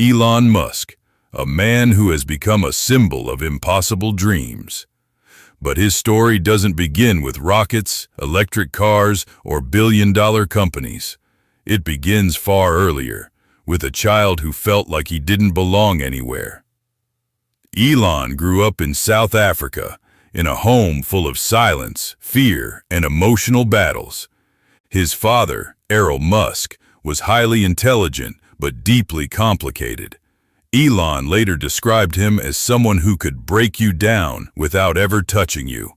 Elon Musk, a man who has become a symbol of impossible dreams. But his story doesn't begin with rockets, electric cars, or billion-dollar companies. It begins far earlier, with a child who felt like he didn't belong anywhere. Elon grew up in South Africa, in a home full of silence, fear, and emotional battles. His father, Elon Musk, was highly intelligent but deeply complicated. Elon later described him as someone who could break you down without ever touching you.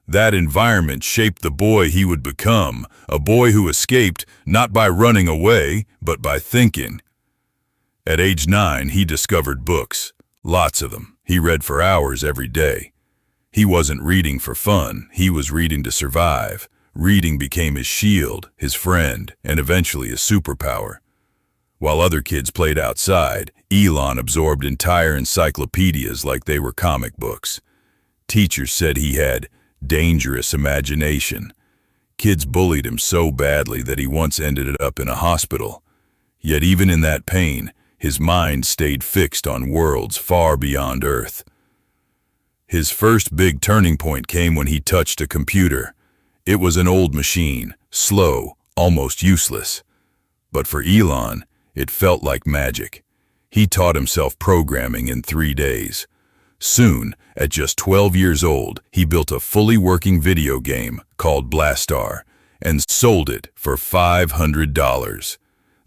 That environment shaped the boy he would become, a boy who escaped not by running away, but by thinking. At age 9, he discovered books, lots of them. He read for hours every day. He wasn't reading for fun, he was reading to survive. Reading became his shield, his friend, and eventually his superpower. While other kids played outside, Elon absorbed entire encyclopedias like they were comic books. Teachers said he had dangerous imagination. Kids bullied him so badly that he once ended up in a hospital. Yet even in that pain, his mind stayed fixed on worlds far beyond Earth. His first big turning point came when he touched a computer. It was an old machine, slow, almost useless. But for Elon, it felt like magic. He taught himself programming in 3 days. Soon, at just 12 years old, he built a fully working video game called Blastar and sold it for $500.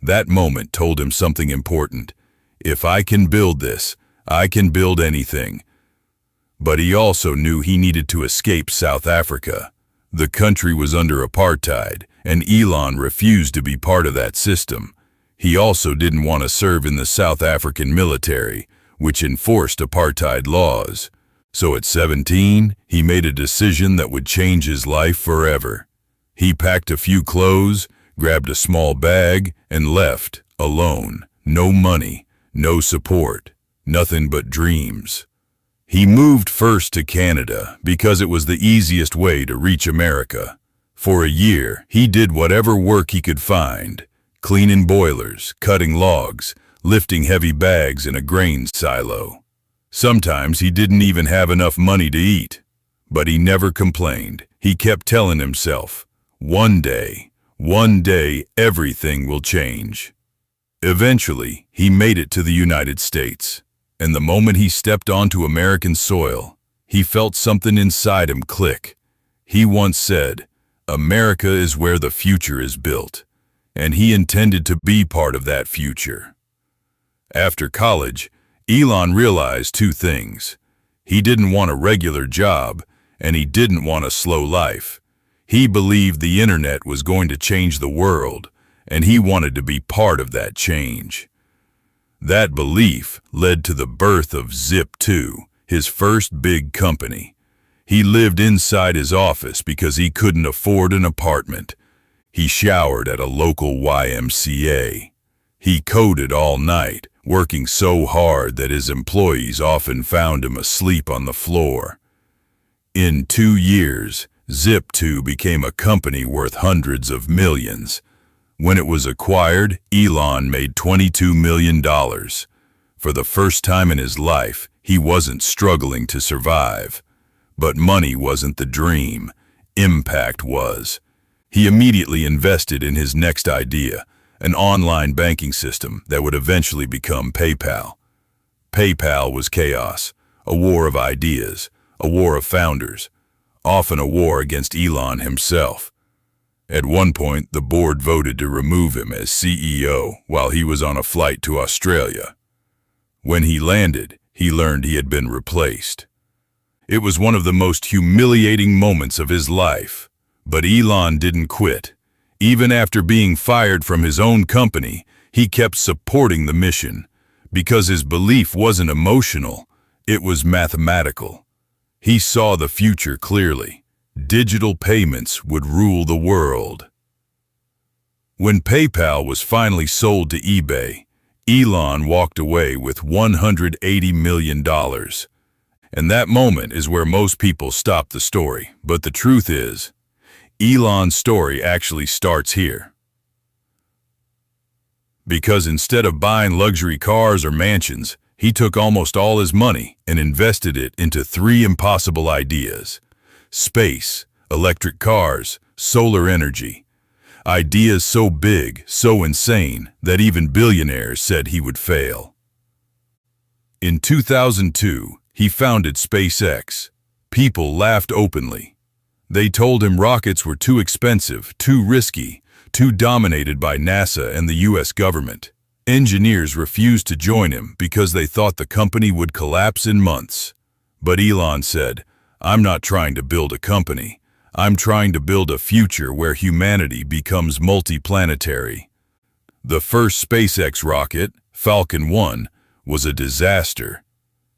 That moment told him something important. If I can build this, I can build anything. But he also knew he needed to escape South Africa. The country was under apartheid, and Elon refused to be part of that system. He also didn't want to serve in the South African military, which enforced apartheid laws. So at 17, he made a decision that would change his life forever. He packed a few clothes, grabbed a small bag, and left, alone. No money, no support, nothing but dreams. He moved first to Canada because it was the easiest way to reach America. For a year, he did whatever work he could find, cleaning boilers, cutting logs, lifting heavy bags in a grain silo. Sometimes he didn't even have enough money to eat. But he never complained. He kept telling himself, one day, everything will change. Eventually, he made it to the United States. And the moment he stepped onto American soil, he felt something inside him click. He once said, "America is where the future is built," and he intended to be part of that future. After college, Elon realized 2 things. He didn't want a regular job, and he didn't want a slow life. He believed the internet was going to change the world, and he wanted to be part of that change. That belief led to the birth of Zip2, his first big company. He lived inside his office because he couldn't afford an apartment. He showered at a local YMCA. He coded all night, working so hard that his employees often found him asleep on the floor. In 2 years, Zip2 became a company worth hundreds of millions. When it was acquired, Elon made $22 million. For the first time in his life, he wasn't struggling to survive. But money wasn't the dream. Impact was. He immediately invested in his next idea, an online banking system that would eventually become PayPal. PayPal was chaos, a war of ideas, a war of founders, often a war against Elon himself. At one point, the board voted to remove him as CEO while he was on a flight to Australia. When he landed, he learned he had been replaced. It was one of the most humiliating moments of his life. But Elon didn't quit. Even after being fired from his own company, he kept supporting the mission, because his belief wasn't emotional, it was mathematical. He saw the future clearly. Digital payments would rule the world. When PayPal was finally sold to eBay, Elon walked away with $180 million. And that moment is where most people stop the story. But the truth is, Elon's story actually starts here. Because instead of buying luxury cars or mansions, he took almost all his money and invested it into three impossible ideas: space, electric cars, solar energy. Ideas so big, so insane, that even billionaires said he would fail. In 2002, he founded SpaceX. People laughed openly. They told him rockets were too expensive, too risky, too dominated by NASA and the US government. Engineers refused to join him because they thought the company would collapse in months. But Elon said, "I'm not trying to build a company. I'm trying to build a future where humanity becomes multiplanetary." The first SpaceX rocket, Falcon 1, was a disaster.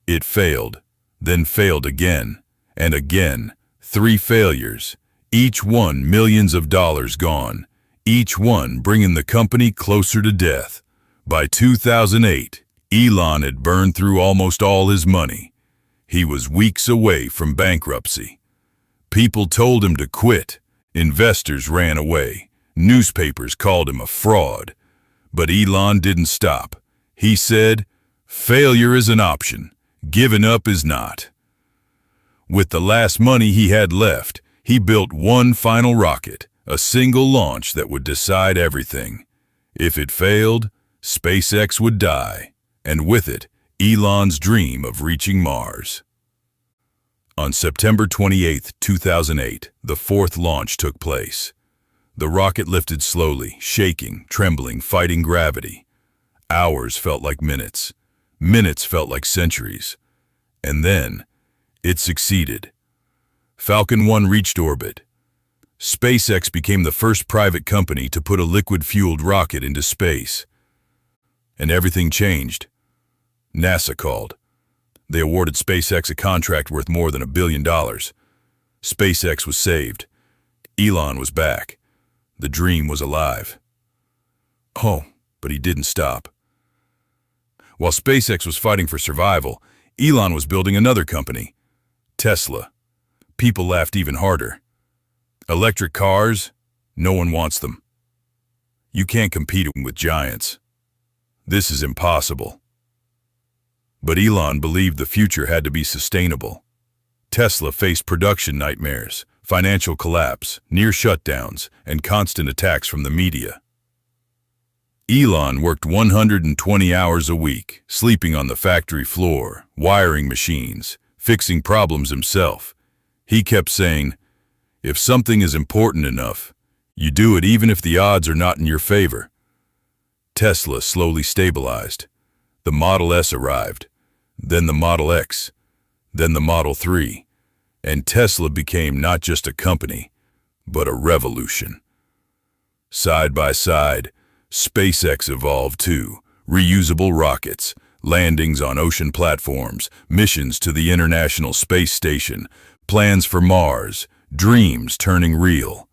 It failed, then failed again, and again. 3 failures, each one millions of dollars gone, each one bringing the company closer to death. By 2008, Elon had burned through almost all his money. He was weeks away from bankruptcy. People told him to quit. Investors ran away. Newspapers called him a fraud. But Elon didn't stop. He said, "Failure is an option. Giving up is not." With the last money he had left, he built one final rocket, a single launch that would decide everything. If it failed, SpaceX would die, and with it, Elon's dream of reaching Mars. On September 28, 2008, the fourth launch took place. The rocket lifted slowly, shaking, trembling, fighting gravity. Hours felt like minutes. Minutes felt like centuries. And then, it succeeded. Falcon 1 reached orbit. SpaceX became the first private company to put a liquid-fueled rocket into space. And everything changed. NASA called. They awarded SpaceX a contract worth more than $1 billion. SpaceX was saved. Elon was back. The dream was alive. Oh, but he didn't stop. While SpaceX was fighting for survival, Elon was building another company, Tesla. People laughed even harder. Electric cars? No one wants them. You can't compete with giants. This is impossible. But Elon believed the future had to be sustainable. Tesla faced production nightmares, financial collapse, near shutdowns, and constant attacks from the media. Elon worked 120 hours a week, sleeping on the factory floor, wiring machines, fixing problems himself. He kept saying, "If something is important enough, you do it even if the odds are not in your favor." Tesla slowly stabilized. The Model S arrived, then the Model X, then the Model 3, and Tesla became not just a company, but a revolution. Side by side, SpaceX evolved too. Reusable rockets, landings on ocean platforms, missions to the International Space Station, plans for Mars, dreams turning real.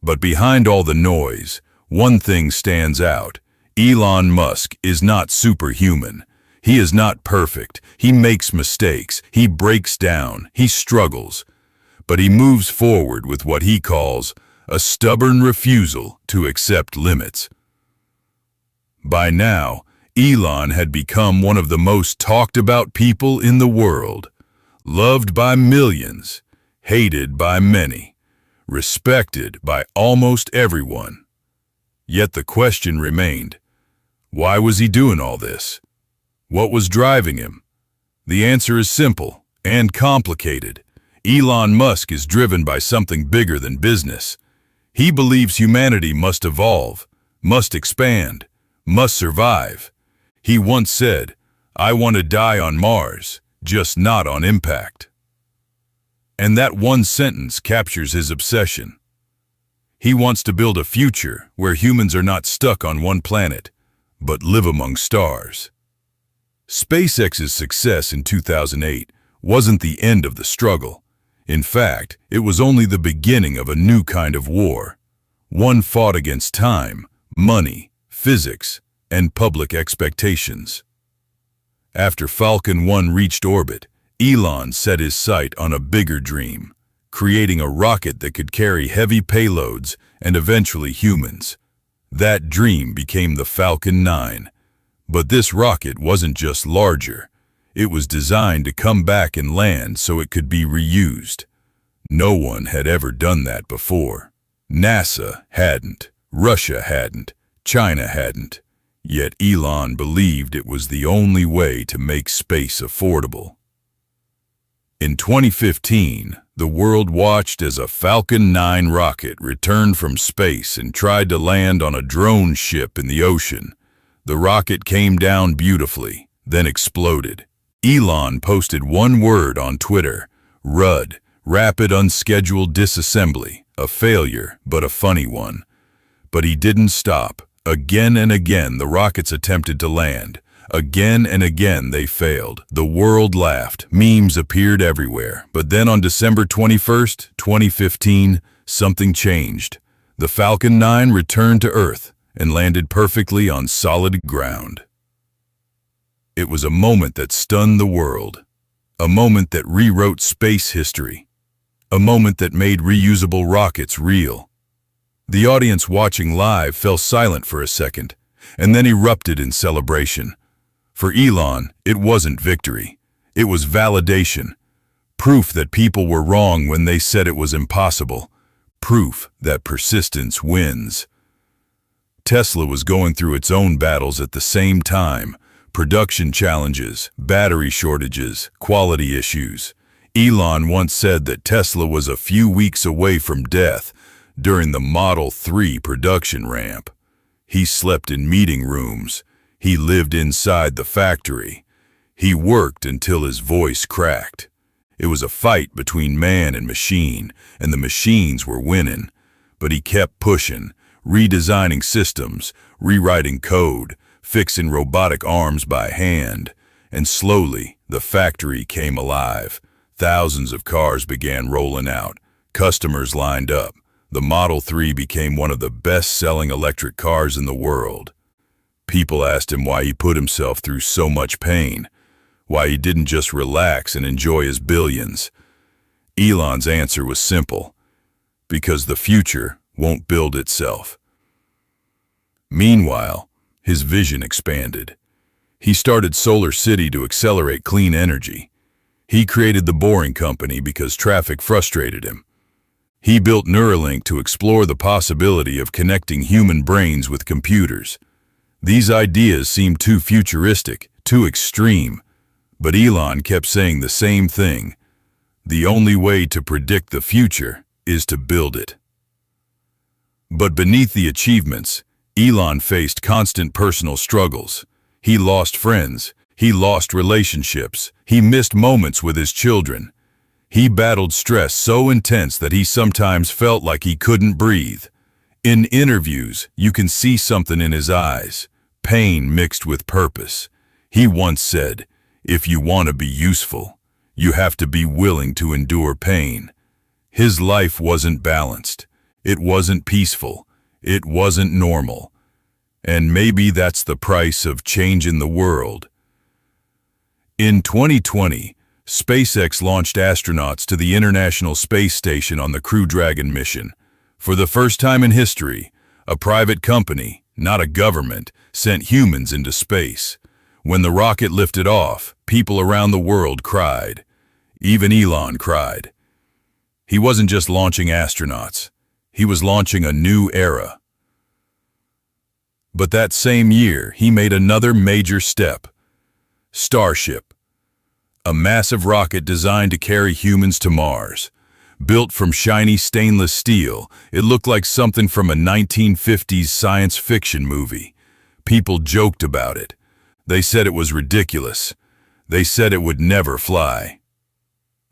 But behind all the noise, one thing stands out. Elon Musk is not superhuman. He is not perfect. He makes mistakes. He breaks down. He struggles. But he moves forward with what he calls a stubborn refusal to accept limits. By now, Elon had become one of the most talked about people in the world, loved by millions, hated by many, respected by almost everyone. Yet the question remained, why was he doing all this? What was driving him? The answer is simple and complicated. Elon Musk is driven by something bigger than business. He believes humanity must evolve, must expand, must survive. He once said, "I want to die on Mars, just not on impact." And that one sentence captures his obsession. He wants to build a future where humans are not stuck on one planet, but live among stars. SpaceX's success in 2008 wasn't the end of the struggle. In fact, it was only the beginning of a new kind of war. One fought against time, money, physics, and public expectations. After Falcon 1 reached orbit, Elon set his sight on a bigger dream, creating a rocket that could carry heavy payloads and eventually humans. That dream became the Falcon 9. But this rocket wasn't just larger. It was designed to come back and land so it could be reused. No one had ever done that before. NASA hadn't, Russia hadn't, China hadn't. Yet Elon believed it was the only way to make space affordable. In 2015, the world watched as a Falcon 9 rocket returned from space and tried to land on a drone ship in the ocean. The rocket came down beautifully, then exploded. Elon posted one word on Twitter: RUD, rapid unscheduled disassembly, a failure, but a funny one. But he didn't stop. Again and again the rockets attempted to land. Again and again they failed. The world laughed. Memes appeared everywhere. But then on December 21st, 2015, something changed. The Falcon 9 returned to Earth and landed perfectly on solid ground. It was a moment that stunned the world. A moment that rewrote space history. A moment that made reusable rockets real. The audience watching live fell silent for a second, and then erupted in celebration. For Elon, it wasn't victory. It was validation. Proof that people were wrong when they said it was impossible. Proof that persistence wins. Tesla was going through its own battles at the same time. Production challenges, battery shortages, quality issues. Elon once said that Tesla was a few weeks away from death during the Model 3 production ramp. He slept in meeting rooms. He lived inside the factory. He worked until his voice cracked. It was a fight between man and machine, and the machines were winning. But he kept pushing, redesigning systems, rewriting code, fixing robotic arms by hand. And slowly, the factory came alive. Thousands of cars began rolling out. Customers lined up. The Model 3 became one of the best-selling electric cars in the world. People asked him why he put himself through so much pain, why he didn't just relax and enjoy his billions. Elon's answer was simple: because the future won't build itself. Meanwhile, his vision expanded. He started Solar City to accelerate clean energy. He created the Boring Company because traffic frustrated him. He built Neuralink to explore the possibility of connecting human brains with computers. These ideas seemed too futuristic, too extreme, but Elon kept saying the same thing: the only way to predict the future is to build it. But beneath the achievements, Elon faced constant personal struggles. He lost friends, he lost relationships, he missed moments with his children. He battled stress so intense that he sometimes felt like he couldn't breathe. In interviews, you can see something in his eyes, pain mixed with purpose. He once said, "If you want to be useful, you have to be willing to endure pain." His life wasn't balanced. It wasn't peaceful. It wasn't normal. And maybe that's the price of changing the world. In 2020, SpaceX launched astronauts to the International Space Station on the Crew Dragon mission. For the first time in history, a private company, not a government, sent humans into space. When the rocket lifted off, people around the world cried. Even Elon cried. He wasn't just launching astronauts. He was launching a new era. But that same year, he made another major step. Starship. A massive rocket designed to carry humans to Mars. Built from shiny stainless steel, it looked like something from a 1950s science fiction movie. People joked about it. They said it was ridiculous. They said it would never fly.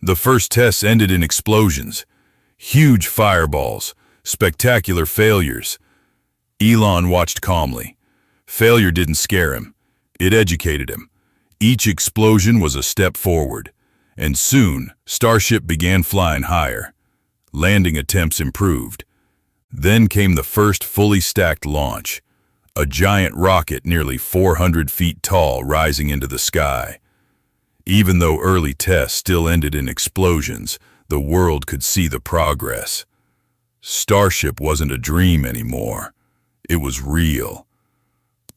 The first tests ended in explosions. Huge fireballs. Spectacular failures. Elon watched calmly. Failure didn't scare him. It educated him. Each explosion was a step forward, and soon Starship began flying higher. Landing attempts improved. Then came the first fully stacked launch, a giant rocket nearly 400 feet tall rising into the sky. Even though early tests still ended in explosions, the world could see the progress. Starship wasn't a dream anymore. It was real.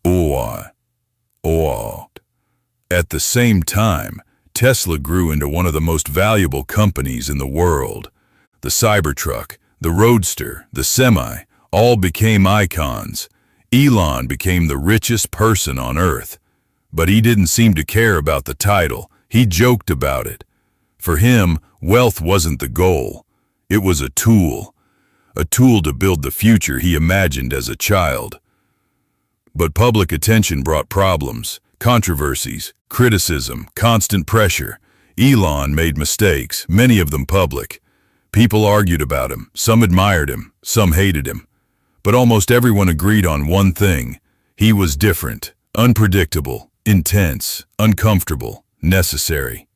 Awe. At the same time, Tesla grew into one of the most valuable companies in the world. The Cybertruck, the Roadster, the Semi, all became icons. Elon became the richest person on Earth. But he didn't seem to care about the title. He joked about it. For him, wealth wasn't the goal. It was a tool to build the future he imagined as a child. But public attention brought problems, controversies, criticism, constant pressure. Elon made mistakes, many of them public. People argued about him, some admired him, some hated him. But almost everyone agreed on one thing: he was different, unpredictable, intense, uncomfortable, necessary.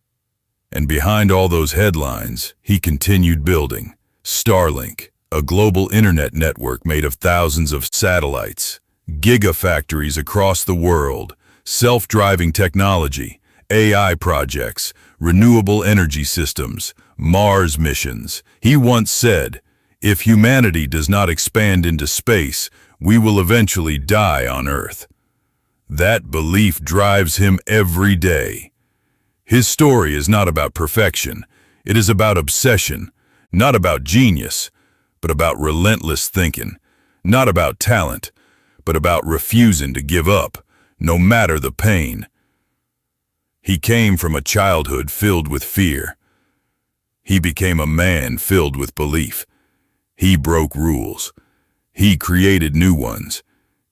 And behind all those headlines, he continued building. Starlink, a global internet network made of thousands of satellites, gigafactories across the world, self-driving technology, AI projects, renewable energy systems, Mars missions. He once said, "If humanity does not expand into space, we will eventually die on Earth." That belief drives him every day. His story is not about perfection. It is about obsession, not about genius, but about relentless thinking, not about talent, but about refusing to give up, no matter the pain. He came from a childhood filled with fear. He became a man filled with belief. He broke rules. He created new ones.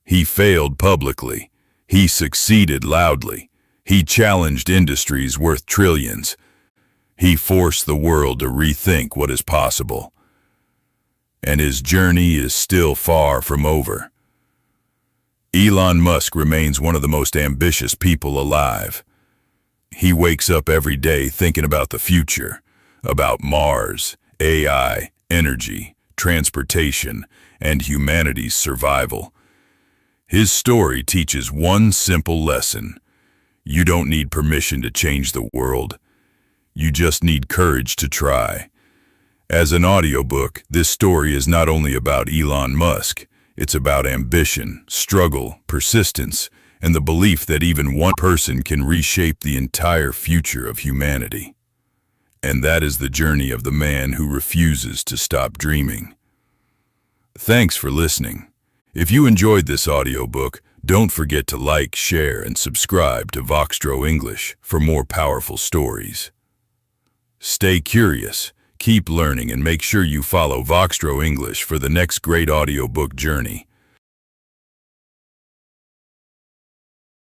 He failed publicly. He succeeded loudly. He challenged industries worth trillions. He forced the world to rethink what is possible. And his journey is still far from over. Elon Musk remains one of the most ambitious people alive. He wakes up every day thinking about the future, about Mars, AI, energy, transportation, and humanity's survival. His story teaches one simple lesson: you don't need permission to change the world. You just need courage to try. As an audiobook, this story is not only about Elon Musk, it's about ambition, struggle, persistence, and the belief that even one person can reshape the entire future of humanity. And that is the journey of the man who refuses to stop dreaming. Thanks for listening. If you enjoyed this audiobook, don't forget to like, share, and subscribe to Voxtro English for more powerful stories. Stay curious, keep learning, and make sure you follow Voxtro English for the next great audiobook journey.